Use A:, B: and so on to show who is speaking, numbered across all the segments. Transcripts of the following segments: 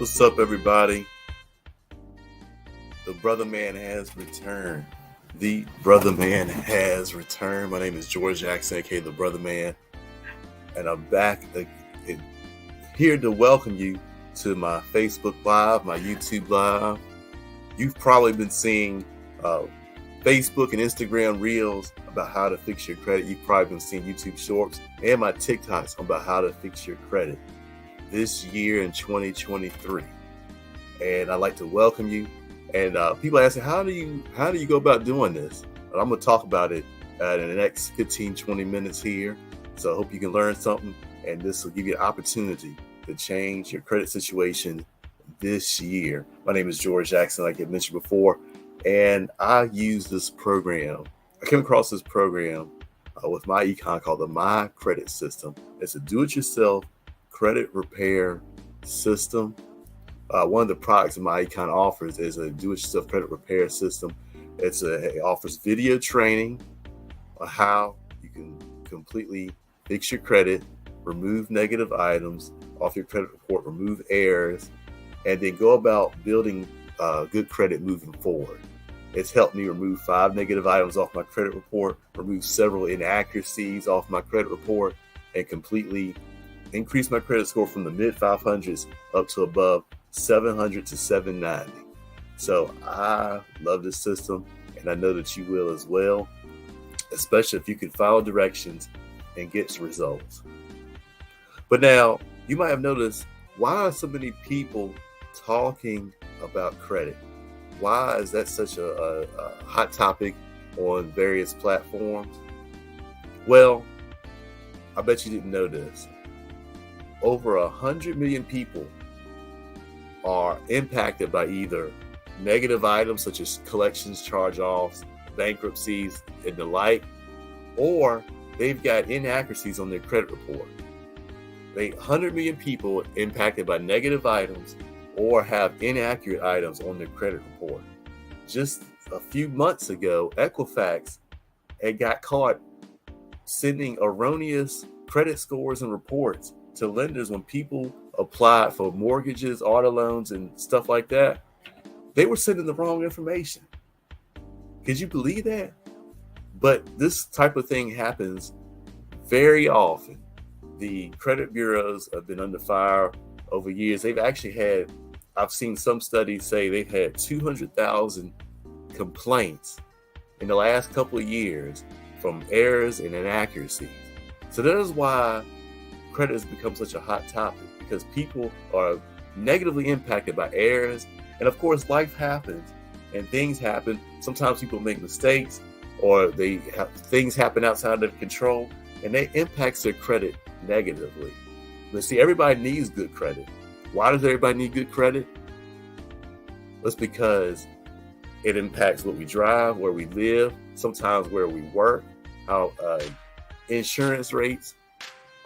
A: What's up, everybody? The Brothaman has returned. The Brothaman has returned. My name is George Jackson, aka the Brothaman, and I'm back here to welcome you to my Facebook Live, my YouTube Live. You've probably been seeing Facebook and Instagram Reels about how to fix your credit. You've probably been seeing YouTube Shorts and my TikToks about how to fix your credit this year in 2023. And I'd like to welcome you. And people ask me, how do you go about doing this? And I'm going to talk about it in the next 15, 20 minutes here. So I hope you can learn something, and this will give you an opportunity to change your credit situation this year. My name is George Jackson, like I mentioned before, and I use this program. I came across this program with my econ called the My Credit System. It's a do-it-yourself credit repair system. One of the products that my econ offers is a do-it-yourself credit repair system. It offers video training on how you can completely fix your credit, remove negative items off your credit report, remove errors, and then go about building good credit moving forward. It's helped me remove 5 negative items off my credit report, remove several inaccuracies off my credit report, and completely increase my credit score from the mid 500s up to above 700 to 790. So I love this system, and I know that you will as well, especially if you can follow directions and get results. But now, you might have noticed, why are so many people talking about credit? Why is that such a hot topic on various platforms? Well, I bet you didn't know this. Over 100 million people are impacted by either negative items such as collections, charge-offs, bankruptcies, and the like, or they've got inaccuracies on their credit report. 100 million people impacted by negative items or have inaccurate items on their credit report. Just a few months ago, Equifax had got caught sending erroneous credit scores and reports to lenders when people applied for mortgages, auto loans, and stuff like that. They were sending the wrong information. Could you believe that? But this type of thing happens very often. The credit bureaus have been under fire over years. I've seen some studies say they've had 200,000 complaints in the last couple of years from errors and inaccuracies. So that is why credit has become such a hot topic, because people are negatively impacted by errors. And of course, life happens and things happen. Sometimes people make mistakes, or things happen outside of control, and that impacts their credit negatively. But see, everybody needs good credit. Why does everybody need good credit? That's because it impacts what we drive, where we live, sometimes where we work, how insurance rates.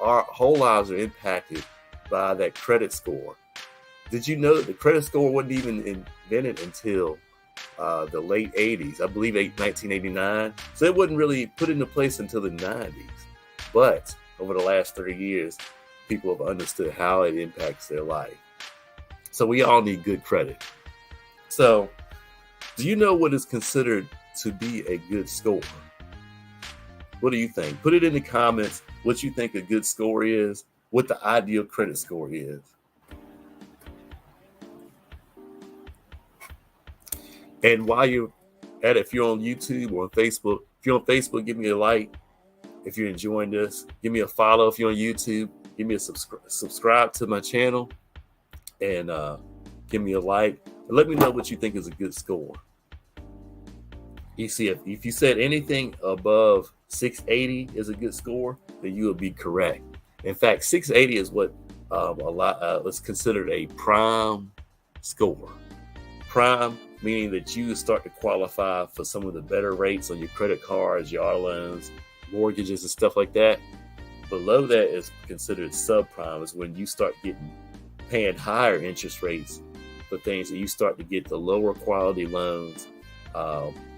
A: Our whole lives are impacted by that credit score. Did you know that the credit score wasn't even invented until the late 80s? I believe 1989. So it wasn't really put into place until the 90s. But over the last 30 years, people have understood how it impacts their life. So we all need good credit. So do you know what is considered to be a good score? What do you think? Put it in the comments what you think a good score is, what the ideal credit score is. And while you're at it, if you're on YouTube or on Facebook, if you're on Facebook, give me a like. If you're enjoying this, give me a follow. If you're on YouTube, give me a subscribe to my channel, and give me a like. And let me know what you think is a good score. You see, if you said anything above 680 is a good score, then you will be correct. In fact, 680 is what is considered a prime score. Prime meaning that you start to qualify for some of the better rates on your credit cards, your auto loans, mortgages, and stuff like that. Below that is considered subprime. Is when you start paying higher interest rates for things, that you start to get the lower quality loans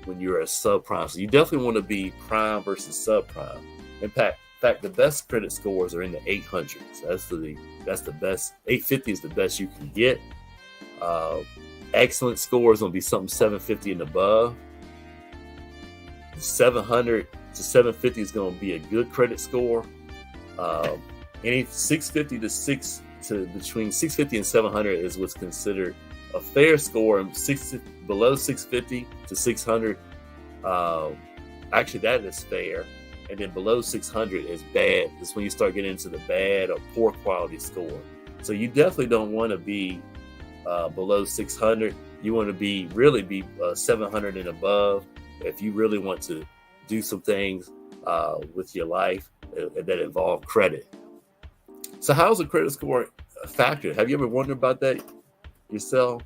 A: when you're a subprime. So you definitely want to be prime versus subprime. In fact, the best credit scores are in the 800s. That's the best. 850 is the best you can get. Uh, Excellent score is going to be something 750 and above. 700 to 750 is going to be a good credit score. Any 650 to between 650 and 700 is what's considered a fair score, and below 650 to 600, actually that is fair, and then below 600 is bad. That's when you start getting into the bad or poor quality score. So you definitely don't want to be below 600. You want to be 700 and above if you really want to do some things with your life that involve credit. So how is a credit score a factor? Have you ever wondered about that yourself?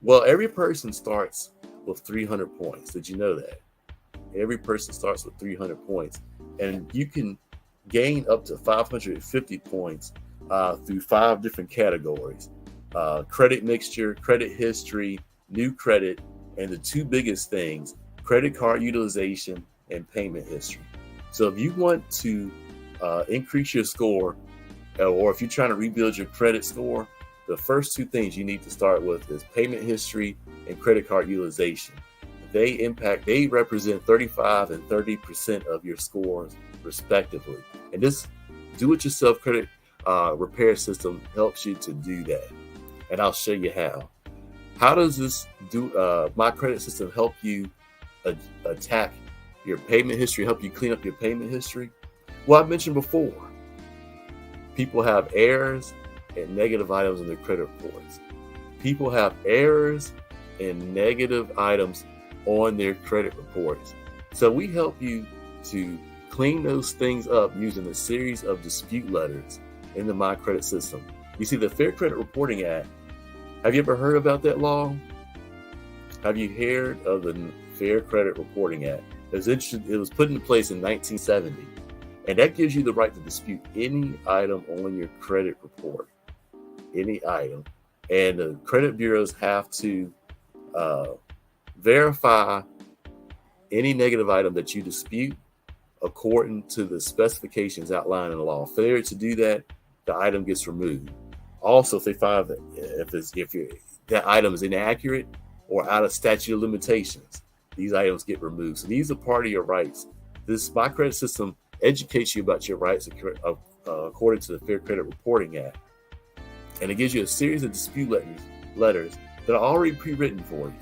A: Well, every person starts with 300 points. Did you know that? Every person starts with 300 points, and you can gain up to 550 points through 5 different categories: credit mixture, credit history, new credit, and the 2 biggest things: credit card utilization and payment history. So if you want to increase your score, or if you're trying to rebuild your credit score, the first 2 things you need to start with is payment history and credit card utilization. They represent 35 and 30% of your scores respectively. And this do-it-yourself credit repair system helps you to do that. And I'll show you how. How does this My Credit System help you attack your payment history, help you clean up your payment history? Well, I mentioned before, people have errors and negative items in their credit reports. People have errors and negative items on their credit reports. So we help you to clean those things up using a series of dispute letters in the My Credit System. You see, the Fair Credit Reporting Act, have you ever heard about that law? Have you heard of the Fair Credit Reporting Act? It was put into place in 1970, and that gives you the right to dispute any item on your credit report, any item. And the credit bureaus have to verify any negative item that you dispute according to the specifications outlined in the law. Failure to do that, the item gets removed. Also, if they find that that item is inaccurate or out of statute of limitations, these items get removed. So these are part of your rights. This My Credit System educates you about your rights according to the Fair Credit Reporting Act. And it gives you a series of dispute letters that are already pre-written for you.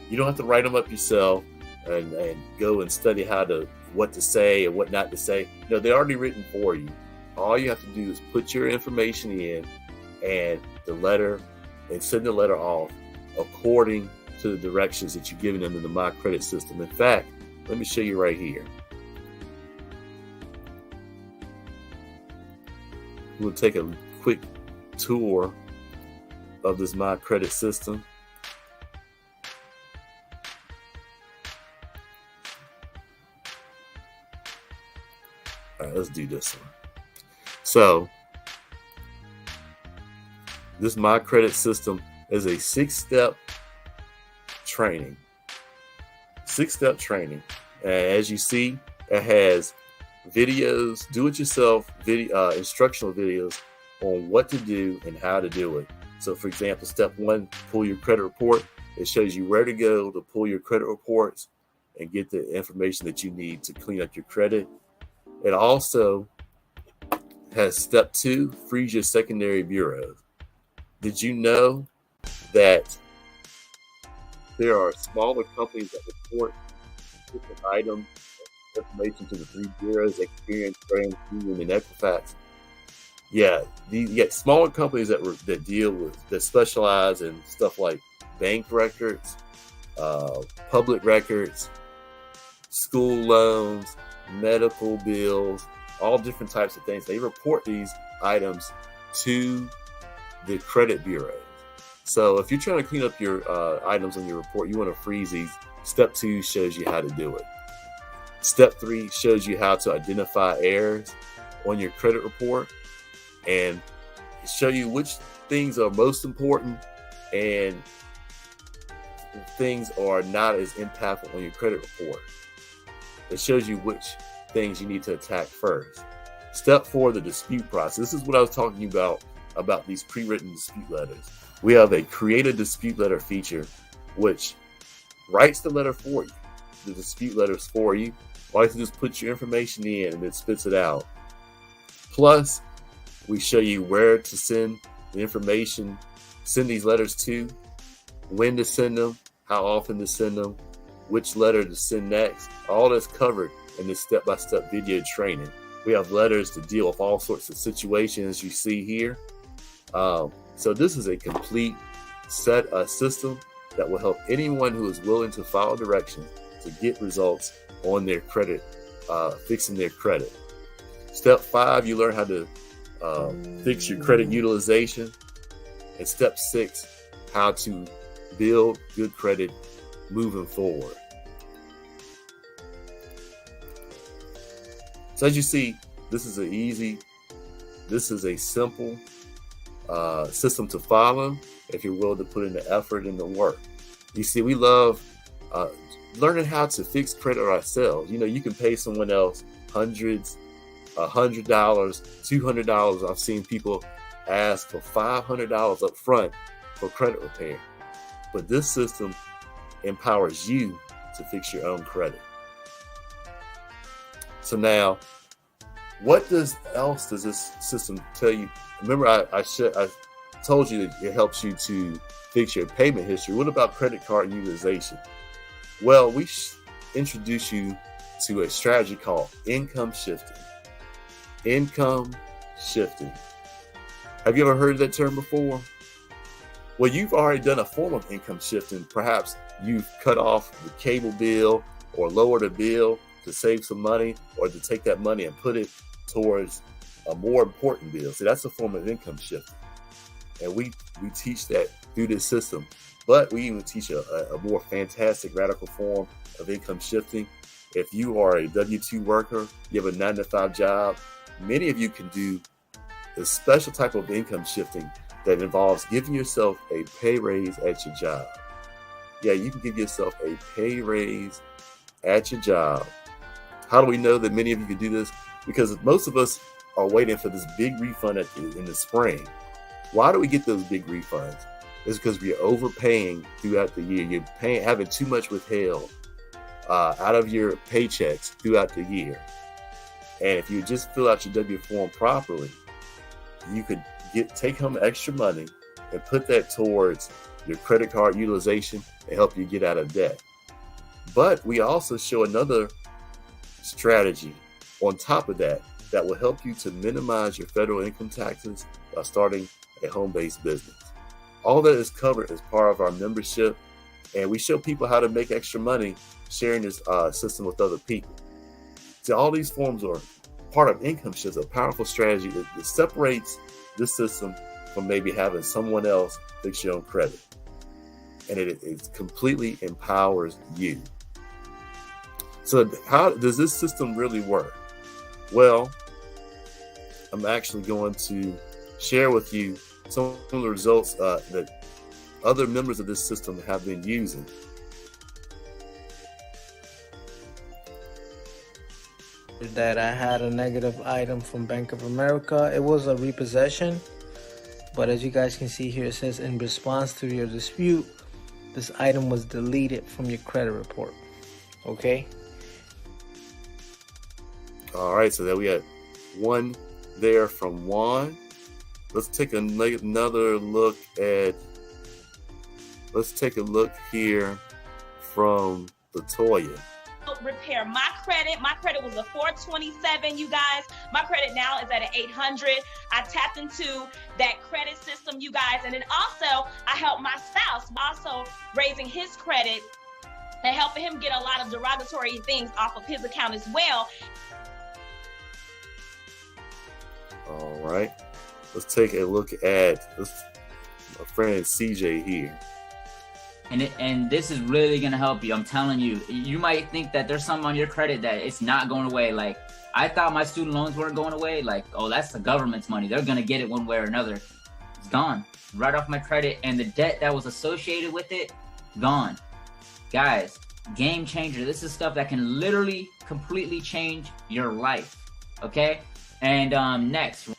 A: You don't have to write them up yourself and go and study what to say and what not to say. No, they're already written for you. All you have to do is put your information in and send the letter off according to the directions that you're giving them in the My Credit System. In fact, let me show you right here. We'll take a quick tour of this My Credit System. All right, let's do this one. So, this My Credit System is a 6-step training. 6-step training. As you see, it has videos, do-it-yourself instructional videos on what to do and how to do it. So, for example, step 1, pull your credit report. It shows you where to go to pull your credit reports and get the information that you need to clean up your credit. It also has step 2, freeze your secondary bureaus. Did you know that there are smaller companies that report different items, information to the 3 bureaus: Experian, Graham, Union, and Equifax? Yeah, you get smaller companies that specialize in stuff like bank records, public records, school loans, medical bills, all different types of things. They report these items to the credit bureau. So if you're trying to clean up your items on your report, you want to freeze these. Step 2 shows you how to do it. Step 3 shows you how to identify errors on your credit report and show you which things are most important and things are not as impactful on your credit report. It shows you which things you need to attack first. Step 4, the dispute process. This is what I was talking about about these pre-written dispute letters. We have a create a dispute letter feature, which writes the letter for you, the dispute letters for you. All you have to do is put your information in and it spits it out. Plus, we show you where to send the information, send these letters to, when to send them, how often to send them, which letter to send next. All that's covered in this step-by-step video training. We have letters to deal with all sorts of situations you see here. So this is a complete system that will help anyone who is willing to follow directions to get results on their credit, fixing their credit. Step 5, you learn how to fix your credit utilization. And step 6, how to build good credit moving forward. So as you see, this is a simple system to follow if you're willing to put in the effort and the work. You see, we love learning how to fix credit ourselves. You know, you can pay someone else hundreds, $100, $200. I've seen people ask for $500 up front for credit repair. But this system empowers you to fix your own credit. So now, what else does this system tell you? Remember, I told you that it helps you to fix your payment history. What about credit card utilization? Well, we introduce you to a strategy called income shifting. Income shifting. Have you ever heard of that term before? Well, you've already done a form of income shifting. Perhaps you've cut off the cable bill or lowered a bill to save some money, or to take that money and put it towards a more important bill. So that's a form of income shifting. And we teach that through this system. But we even teach a more fantastic, radical form of income shifting. If you are a W-2 worker, you have a 9-to-5 job, many of you can do a special type of income shifting that involves giving yourself a pay raise at your job. Yeah, you can give yourself a pay raise at your job. How do we know that many of you can do this? Because most of us are waiting for this big refund in the spring. Why do we get those big refunds? It's because we're overpaying throughout the year. You're having too much withheld out of your paychecks throughout the year. And if you just fill out your W form properly, you could take home extra money and put that towards your credit card utilization and help you get out of debt. But we also show another strategy on top of that will help you to minimize your federal income taxes by starting a home-based business. All that is covered as part of our membership, and we show people how to make extra money sharing this system with other people. So all these forms are part of income shift, a powerful strategy that separates this system from maybe having someone else fix your own credit. And it completely empowers you. So how does this system really work? Well, I'm actually going to share with you some of the results that other members of this system have been using.
B: That I had a negative item from Bank of America. It was a repossession, but as you guys can see here, it says in response to your dispute, this item was deleted from your credit report. Okay.
A: All right, so there we had one there from Juan. Let's take another look at. Let's take a look here from Latoya.
C: Repair my credit. My credit was a 427, you guys. My credit now is at an 800. I tapped into that credit system, you guys. And then also, I helped my spouse also raising his credit and helping him get a lot of derogatory things off of his account as well.
A: All right. Let's take a look at my friend CJ here.
D: And this is really going to help you. I'm telling you, you might think that there's something on your credit that it's not going away. Like, I thought my student loans weren't going away. Like, oh, that's the government's money. They're going to get it one way or another. It's gone right off my credit. And the debt that was associated with it, gone. Guys, game changer. This is stuff that can literally completely change your life. Okay? And next.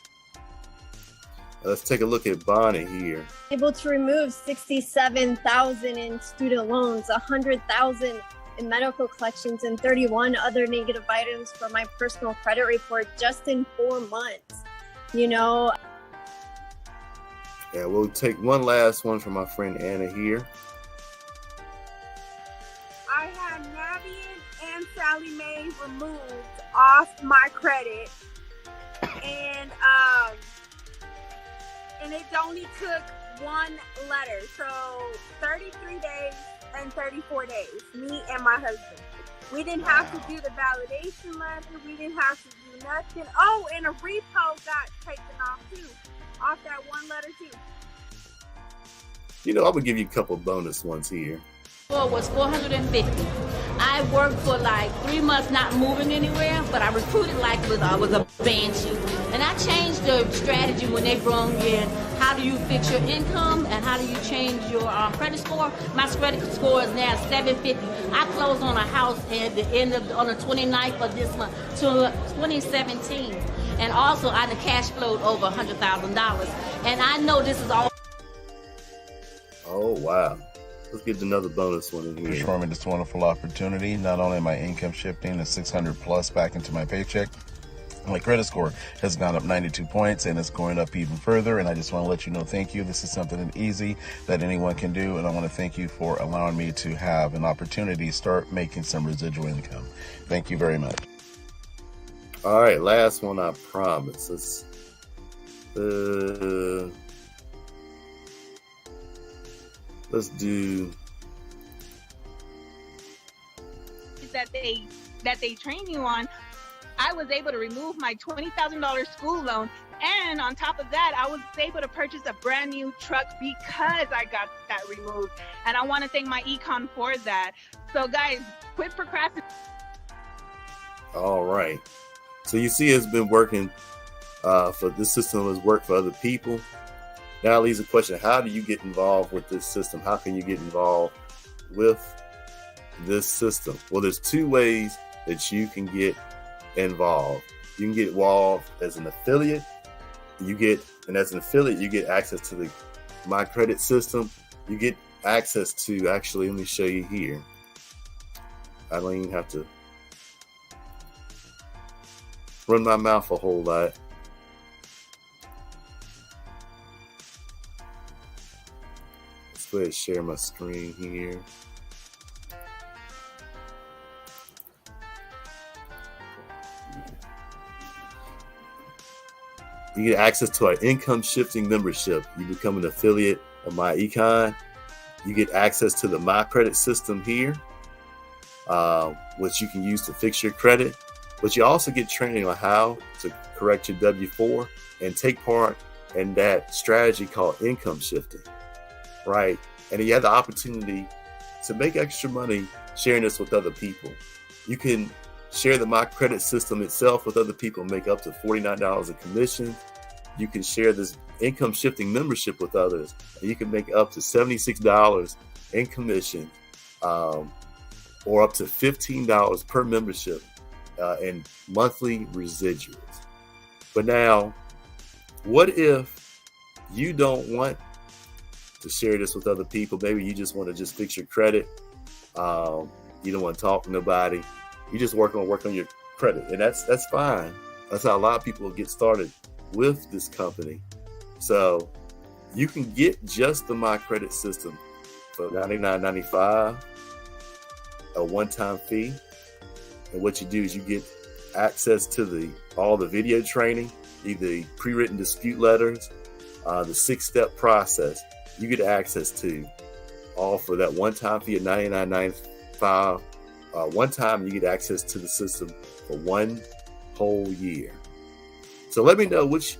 A: Let's take a look at Bonnie here.
E: Able to remove 67,000 in student loans, 100,000 in medical collections, and 31 other negative items for my personal credit report just in 4 months. You know.
A: Yeah, we'll take one last one from my friend Anna here.
F: I had Navian and Sally Mae removed off my credit, and it only took one letter, so 33 days and 34 days, me and my husband. We didn't have to do the validation letter, we didn't have to do nothing. Oh, and a repo got taken off too, off that one letter too.
A: You know, I would give you a couple bonus ones here.
G: Was 450. I worked for like 3 months not moving anywhere, but I recruited like I was a banshee. And I changed the strategy when they brought in how do you fix your income and how do you change your credit score. My credit score is now 750. I closed on a house at the end of on the 29th of this month, 2017. And also I had cash flowed over $100,000. And I know this is all.
A: Oh, wow. Let's get another bonus one in here.
H: For me this wonderful opportunity. Not only am my income shifting to 600 plus back into my paycheck, my credit score has gone up 92 points and it's going up even further. And I just want to let you know, thank you. This is something easy that anyone can do. And I want to thank you for allowing me to have an opportunity to start making some residual income. Thank you very much.
A: All right, last one, I promise. Let's do
F: that they train you on. I was able to remove my $20,000 school loan, and on top of that, I was able to purchase a brand new truck because I got that removed. And I want to thank my econ for that. So guys, quit procrastinating.
A: all right. So you see, it's been working for this system has worked for other people. Now leaves the question: how do you get involved with this system? How can you get involved with this system? Well, there's two ways that you can get involved. You can get involved as an affiliate. And as an affiliate, you get access to the My Credit system. You get access to, actually, let me show you here. I don't even have to run my mouth a whole lot. Let's go ahead and share my screen here. You get access to our income shifting membership. You become an affiliate of My Econ. You get access to the My Credit system here, which you can use to fix your credit. But you also get training on how to correct your W-4 and take part in that strategy called income shifting, right? And you have the opportunity to make extra money sharing this with other people. You can share the My Credit system itself with other people, make up to $49 in commission. You can share this income shifting membership with others, and you can make up to $76 in commission, or up to $15 per membership in monthly residuals. But now, what if you don't want to share this with other people? Maybe you just want to just fix your credit. You don't want to talk to nobody. You just work on your credit, and that's fine. That's how a lot of people get started with this company. So you can get just the My Credit system for $99.95, a one-time fee. And what you do is you get access to all the video training, the pre-written dispute letters, the 6-step process. You get access to all for that one-time fee of $99.95. One time you get access to the system for 1 whole year. So let me know which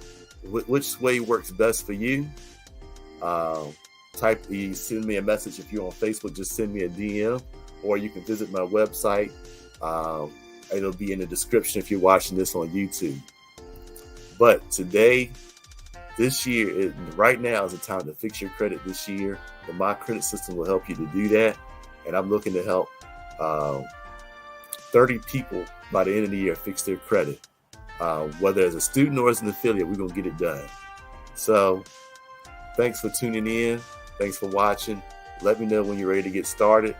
A: way works best for you. You send me a message if you're on Facebook. Just send me a DM, or you can visit my website. It'll be in the description if you're watching this on YouTube. But today, this year, right now is the time to fix your credit this year. The My Credit system will help you to do that. And I'm looking to help 30 people by the end of the year fix their credit. Whether as a student or as an affiliate, we're going to get it done. So thanks for tuning in. Thanks for watching. Let me know when you're ready to get started.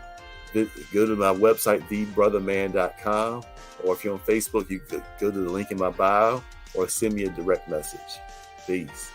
A: Go to my website, thebrotherman.com, or if you're on Facebook, you could go to the link in my bio or send me a direct message. Peace.